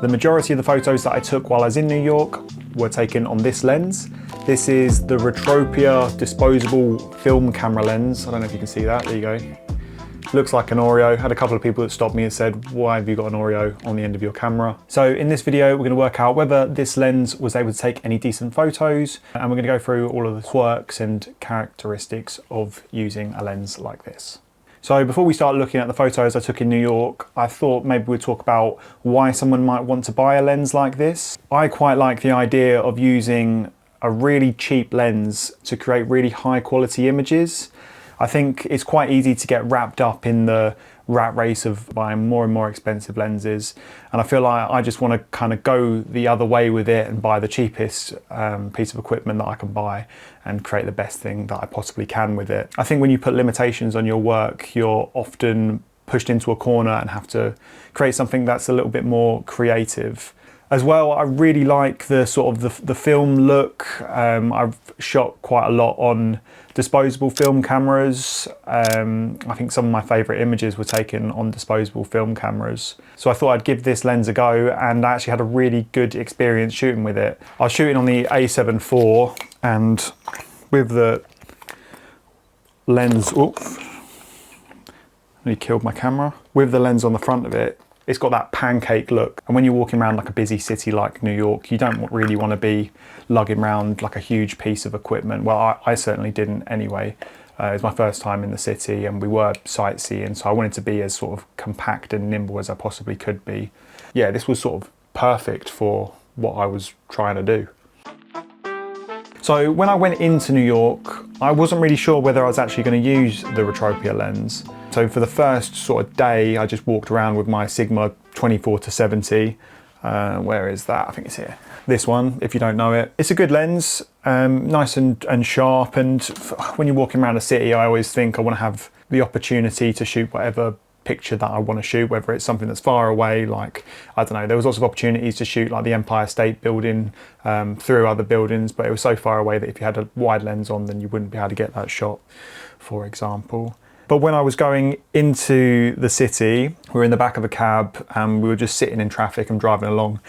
The majority of the photos that I took while I was in New York were taken on this lens. This is the Retropia Disposable film camera lens. I don't know if you can see that, there you go. Looks like an Oreo. Had a couple of people that stopped me and said, why have you got an Oreo on the end of your camera? So in this video, we're gonna work out whether this lens was able to take any decent photos, and we're gonna go through all of the quirks and characteristics of using a lens like this. So before we start looking at the photos I took in New York, I thought maybe we'd talk about why someone might want to buy a lens like this. I quite like the idea of using a really cheap lens to create really high quality images. I think it's quite easy to get wrapped up in the rat race of buying more and more expensive lenses, and I feel like I just want to kind of go the other way with it and buy the cheapest piece of equipment that I can buy and create the best thing that I possibly can with it. I think when you put limitations on your work, you're often pushed into a corner and have to create something that's a little bit more creative. As well, I really like the sort of the film look. I've shot quite a lot on disposable film cameras. I think some of my favourite images were taken on disposable film cameras. So I thought I'd give this lens a go, and I actually had a really good experience shooting with it. I was shooting on the A7 IV, and with the lens, oops, nearly killed my camera. With the lens on the front of it, it's got that pancake look, and when you're walking around like a busy city like New York, you don't really want to be lugging around like a huge piece of equipment. Well, I certainly didn't anyway. It was my first time in the city and we were sightseeing, so I wanted to be as sort of compact and nimble as I possibly could be. Yeah, this was sort of perfect for what I was trying to do. So when I went into New York, I wasn't really sure whether I was actually going to use the Retropia lens. So for the first sort of day, I just walked around with my Sigma 24-70. Where is that? I think it's here. This one, if you don't know it. It's a good lens, nice and sharp, and when you're walking around a city, I always think I want to have the opportunity to shoot whatever picture that I want to shoot, whether it's something that's far away, like, I don't know, there was lots of opportunities to shoot like the Empire State Building through other buildings, but it was so far away that if you had a wide lens on, then you wouldn't be able to get that shot, for example. But when I was going into the city, we were in the back of a cab and we were just sitting in traffic and driving along,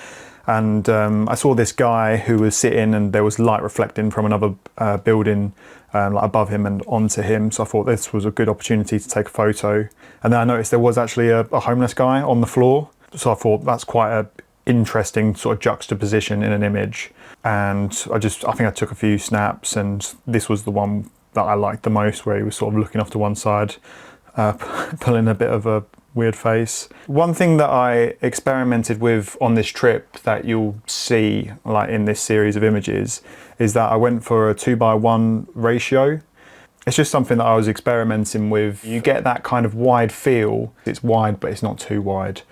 and I saw this guy who was sitting, and there was light reflecting from another building like above him and onto him, so I thought this was a good opportunity to take a photo. And then I noticed there was actually a homeless guy on the floor, so I thought that's quite an interesting sort of juxtaposition in an image. And I think I took a few snaps, and this was the one that I liked the most, where he was sort of looking off to one side, pulling a bit of a weird face. One thing that I experimented with on this trip that you'll see like in this series of images is that I went for a 2:1 ratio. It's just something that I was experimenting with. You get that kind of wide feel. It's wide, but it's not too wide.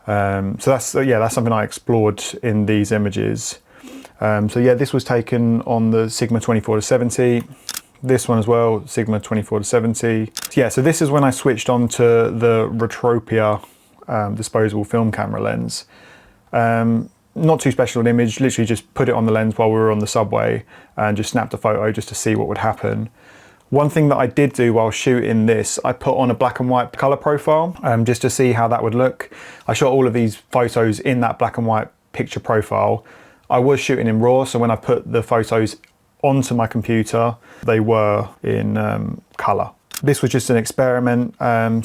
So that's something I explored in these images. So yeah, this was taken on the Sigma 24-70. This one as well, Sigma 24-70. Yeah, so this is when I switched on to the Retropia disposable film camera lens. Not too special an image, literally just put it on the lens while we were on the subway and just snapped a photo just to see what would happen. One thing that I did do while shooting this, I put on a black and white color profile just to see how that would look. I shot all of these photos in that black and white picture profile. I was shooting in RAW, so when I put the photos onto my computer, they were in color. This was just an experiment,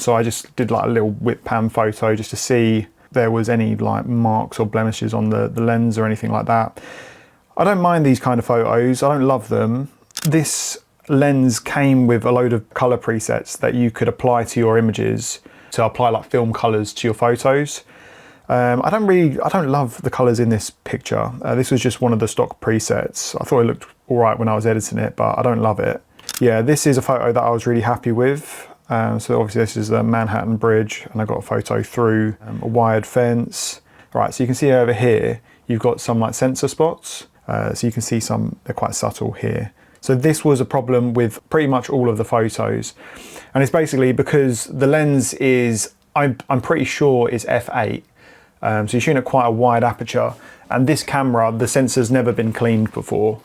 so I just did like a little whip pan photo just to see if there was any like marks or blemishes on the lens or anything like that. I don't mind these kind of photos, I don't love them. This lens came with a load of color presets that you could apply to your images to apply like film colors to your photos. I don't love the colors in this picture. This was just one of the stock presets. I thought it looked all right when I was editing it, but I don't love it. Yeah, this is a photo that I was really happy with. So obviously this is the Manhattan Bridge, and I got a photo through a wired fence. Right, so you can see over here, you've got some like sensor spots. So you can see some, they're quite subtle here. So this was a problem with pretty much all of the photos. And it's basically because the lens is, I'm pretty sure is f8. So you're shooting at quite a wide aperture, and this camera, the sensor's never been cleaned before.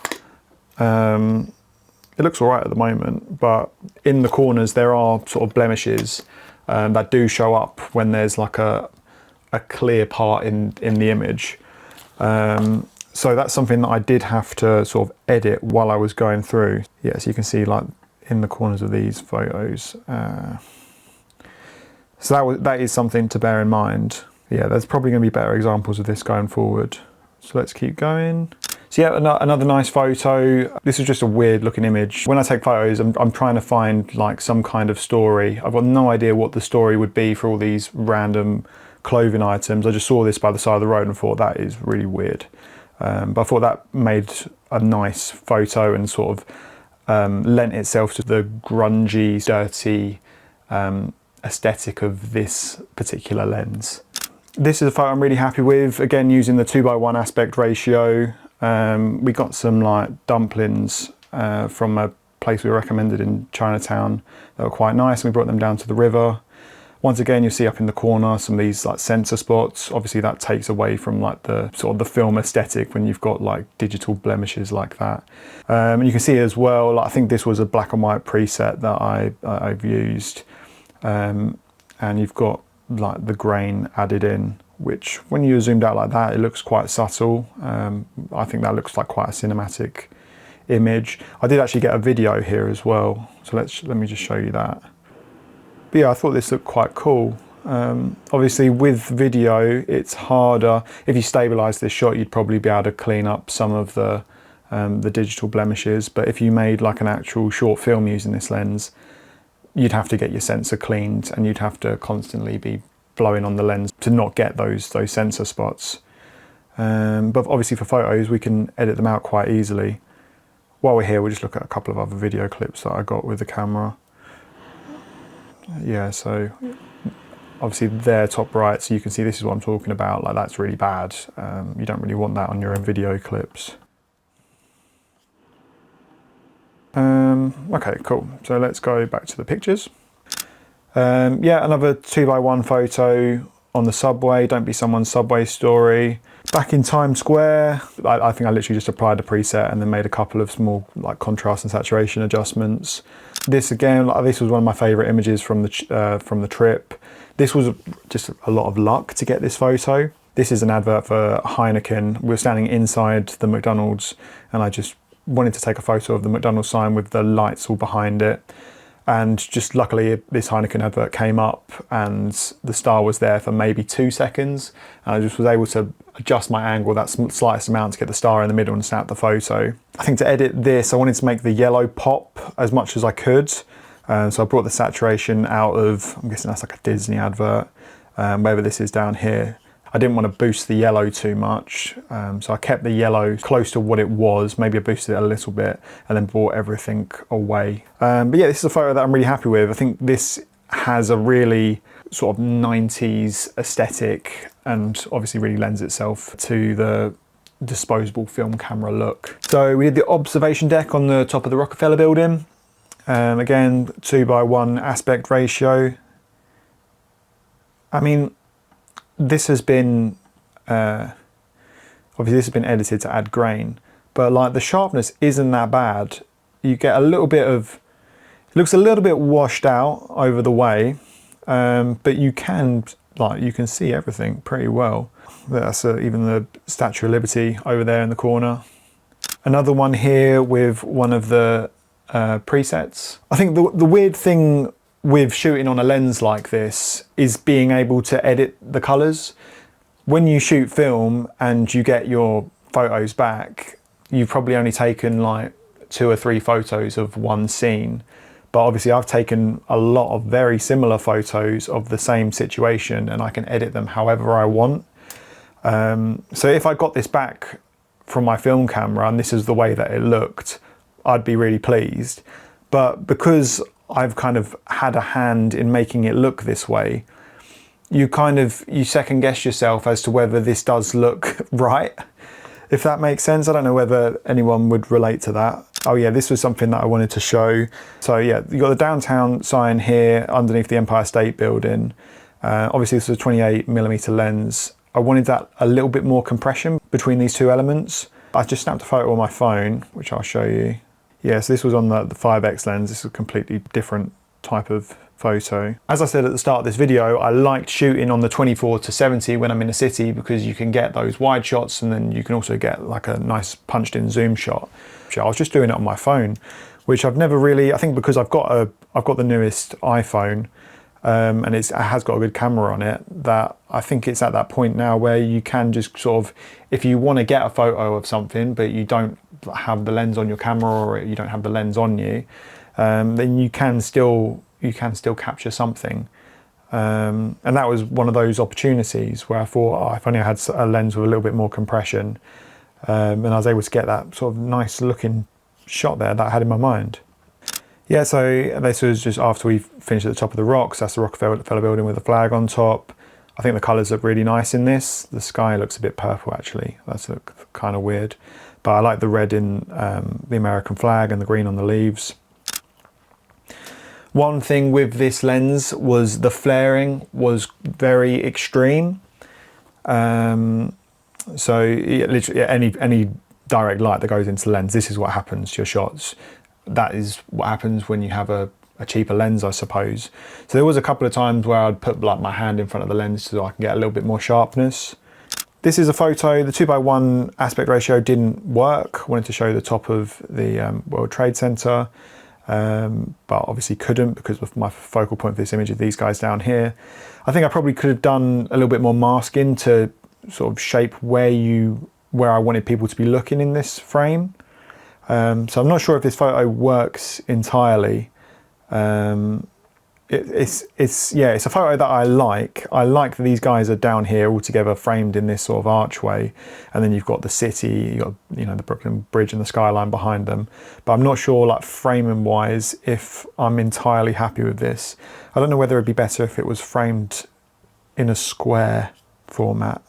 It looks all right at the moment, but in the corners there are sort of blemishes that do show up when there's like a clear part in the image. So that's something that I did have to sort of edit while I was going through. Yeah, so you can see like in the corners of these photos. So that is something to bear in mind. Yeah, there's probably going to be better examples of this going forward. So let's keep going. So yeah, another nice photo. This is just a weird looking image. When I take photos, I'm trying to find like some kind of story. I've got no idea what the story would be for all these random clothing items. I just saw this by the side of the road and thought that is really weird. But I thought that made a nice photo and sort of lent itself to the grungy, dirty aesthetic of this particular lens. This is a photo I'm really happy with. Again, using the 2:1 aspect ratio. We got some like dumplings from a place we recommended in Chinatown that were quite nice, and we brought them down to the river. Once again, you'll see up in the corner some of these like sensor spots. Obviously that takes away from like the sort of the film aesthetic when you've got like digital blemishes like that. And you can see as well, like, I think this was a black and white preset that I've used. And you've got like the grain added in, which when you're zoomed out like that, it looks quite subtle. I think that looks like quite a cinematic image. I did actually get a video here as well, so let me just show you that. But yeah, I thought this looked quite cool. Obviously with video, it's harder. If you stabilize this shot, you'd probably be able to clean up some of the digital blemishes. But if you made like an actual short film using this lens, you'd have to get your sensor cleaned, and you'd have to constantly be blowing on the lens to not get those sensor spots. But obviously for photos, we can edit them out quite easily. While we're here, we'll just look at a couple of other video clips that I got with the camera. Yeah, so obviously they're top right, so you can see this is what I'm talking about. Like, that's really bad. You don't really want that on your own video clips. Okay, cool. So let's go back to the pictures. Yeah, another 2:1 photo on the subway. Don't be someone's subway story. Back in Times Square, I think I literally just applied the preset and then made a couple of small like contrast and saturation adjustments. This again, this was one of my favorite images from the trip. This was just a lot of luck to get this photo. This is an advert for Heineken. We were standing inside the McDonald's, and I just wanted to take a photo of the McDonald's sign with the lights all behind it. And just luckily this Heineken advert came up and the star was there for maybe 2 seconds. And I just was able to adjust my angle that slightest amount to get the star in the middle and snap the photo. I think to edit this, I wanted to make the yellow pop as much as I could. So I brought the saturation out of, I'm guessing that's like a Disney advert, wherever this is down here. I didn't want to boost the yellow too much, so I kept the yellow close to what it was. Maybe I boosted it a little bit and then brought everything away. But yeah, this is a photo that I'm really happy with. I think this has a really sort of 90s aesthetic and obviously really lends itself to the disposable film camera look. So we did the observation deck on the top of the Rockefeller building. Again, 2:1 aspect ratio. I mean, this has been obviously this has been edited to add grain, but like the sharpness isn't that bad. You get a little bit of, it looks a little bit washed out over the way, but you can see everything pretty well. That's even the Statue of Liberty over there in the corner. Another one here with one of the presets. I think the weird thing with shooting on a lens like this is being able to edit the colors. When you shoot film and you get your photos back, you've probably only taken like 2 or 3 photos of one scene. But obviously I've taken a lot of very similar photos of the same situation, and I can edit them however I want. So if I got this back from my film camera and this is the way that it looked, I'd be really pleased. But because I've kind of had a hand in making it look this way, you second guess yourself as to whether this does look right, if that makes sense. I don't know whether anyone would relate to that. Oh yeah, this was something that I wanted to show. So yeah, you got the downtown sign here underneath the Empire State Building. Obviously this is a 28mm lens, I wanted that a little bit more compression between these two elements. I just snapped a photo on my phone, which I'll show you. Yeah, so this was on the 5x lens. This is a completely different type of photo. As I said at the start of this video, I liked shooting on the 24-70 when I'm in a city because you can get those wide shots and then you can also get like a nice punched in zoom shot. I was just doing it on my phone, which I've never really, I think because I've got the newest iPhone, and it has got a good camera on it, that I think it's at that point now where you can just sort of, if you want to get a photo of something but you don't have the lens on your camera or you don't have the lens on you, then you can still capture something. And that was one of those opportunities where I thought, oh, if only I had a lens with a little bit more compression, and I was able to get that sort of nice looking shot there that I had in my mind. Yeah, so this was just after we finished at the top of the rocks. That's the Rockefeller building with the flag on top. I think the colours look really nice in this. The sky looks a bit purple actually. That's kind of weird. But I like the red in the American flag and the green on the leaves. One thing with this lens was the flaring was very extreme. So literally any direct light that goes into the lens, this is what happens to your shots. That is what happens when you have a cheaper lens, I suppose. So there was a couple of times where I'd put like my hand in front of the lens so I can get a little bit more sharpness. This is a photo, the 2:1 aspect ratio didn't work. I wanted to show the top of the World Trade Center, but obviously couldn't because of my focal point for this image of these guys down here. I think I probably could have done a little bit more masking to sort of shape where I wanted people to be looking in this frame. So I'm not sure if this photo works entirely. It's a photo that I like. I like that these guys are down here all together framed in this sort of archway, and then you've got the city, you've got the Brooklyn Bridge and the skyline behind them. But I'm not sure, like framing wise, if I'm entirely happy with this. I don't know whether it'd be better if it was framed in a square format.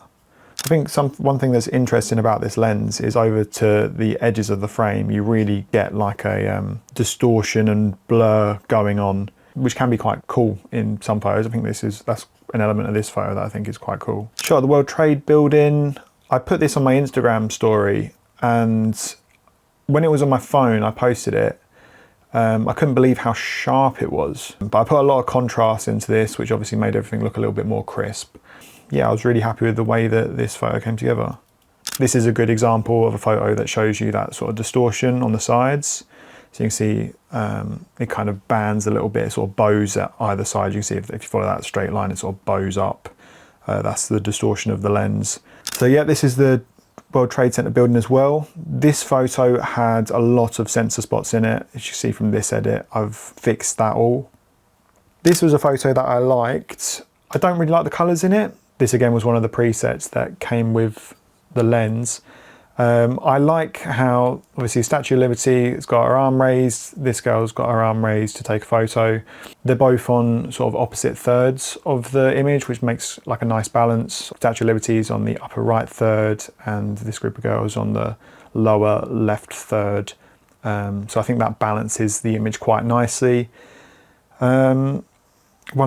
I think one thing that's interesting about this lens is over to the edges of the frame, you really get like a distortion and blur going on, which can be quite cool in some photos. I think that's an element of this photo that I think is quite cool. Shot of the World Trade Building. I put this on my Instagram story, and when it was on my phone, I posted it. I couldn't believe how sharp it was, but I put a lot of contrast into this, which obviously made everything look a little bit more crisp. Yeah, I was really happy with the way that this photo came together. This is a good example of a photo that shows you that sort of distortion on the sides. So you can see it kind of bands a little bit, it sort of bows at either side. You can see if you follow that straight line, it sort of bows up. That's the distortion of the lens. So yeah, this is the World Trade Center building as well. This photo had a lot of sensor spots in it. As you see from this edit, I've fixed that all. This was a photo that I liked. I don't really like the colors in it. This again was one of the presets that came with the lens. I like how, obviously, Statue of Liberty has got her arm raised, this girl's got her arm raised to take a photo. They're both on sort of opposite thirds of the image, which makes like a nice balance. Statue of Liberty is on the upper right third, and this group of girls on the lower left third. So I think that balances the image quite nicely. One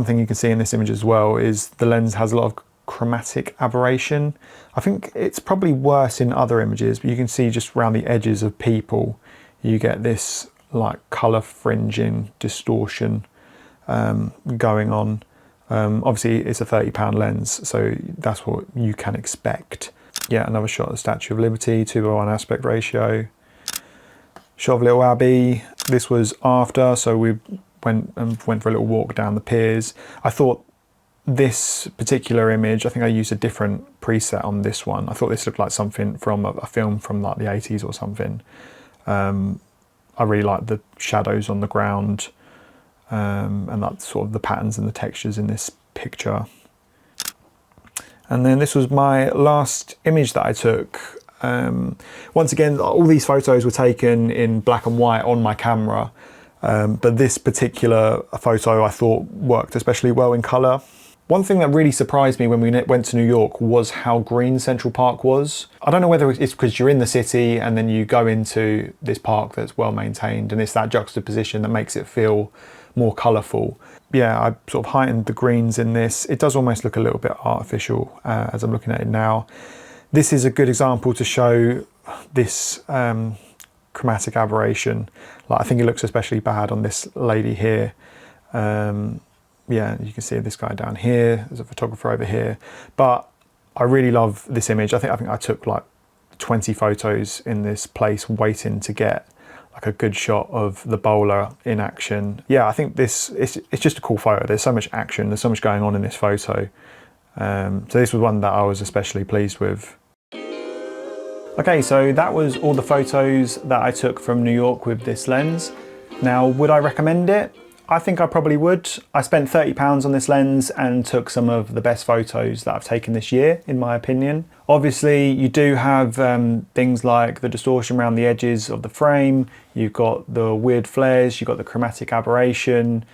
thing you can see in this image as well is the lens has a lot of chromatic aberration. I think it's probably worse in other images, but you can see just around the edges of people, you get this like color fringing distortion going on. Obviously it's a £30 lens, so that's what you can expect. Yeah, another shot of the Statue of Liberty, 2:1 aspect ratio. Shot of Little Abbey. This was after, so we went for a little walk down the piers. I thought this particular image, I think I used a different preset on this one. I thought this looked like something from a film from like the 80s or something. I really like the shadows on the ground, and that sort of the patterns and the textures in this picture. And then this was my last image that I took. Once again, all these photos were taken in black and white on my camera, but this particular photo I thought worked especially well in color. One thing that really surprised me when we went to New York was how green Central Park was. I don't know whether it's because you're in the city and then you go into this park that's well maintained, and it's that juxtaposition that makes it feel more colourful. yeah, I sort of heightened the greens in this. It does almost look a little bit artificial as I'm looking at it now. This is a good example to show this chromatic aberration. Like, I think it looks especially bad on this lady here. Yeah, you can see this guy down here. There's a photographer over here. But I really love this image. I think I took like 20 photos in this place waiting to get like a good shot of the bowler in action. Yeah, I think it's just a cool photo. There's so much action, there's so much going on in this photo. So this was one that I was especially pleased with. Okay, so that was all the photos that I took from New York with this lens. Now, would I recommend it? I think I probably would. I spent £30 on this lens and took some of the best photos that I've taken this year, in my opinion. Obviously, you do have things like the distortion around the edges of the frame. You've got the weird flares, you've got the chromatic aberration.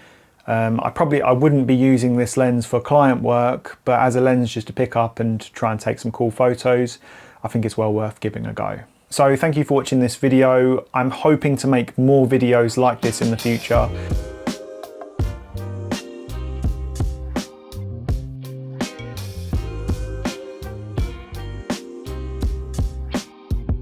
I wouldn't be using this lens for client work, but as a lens just to pick up and try and take some cool photos, I think it's well worth giving a go. So thank you for watching this video. I'm hoping to make more videos like this in the future.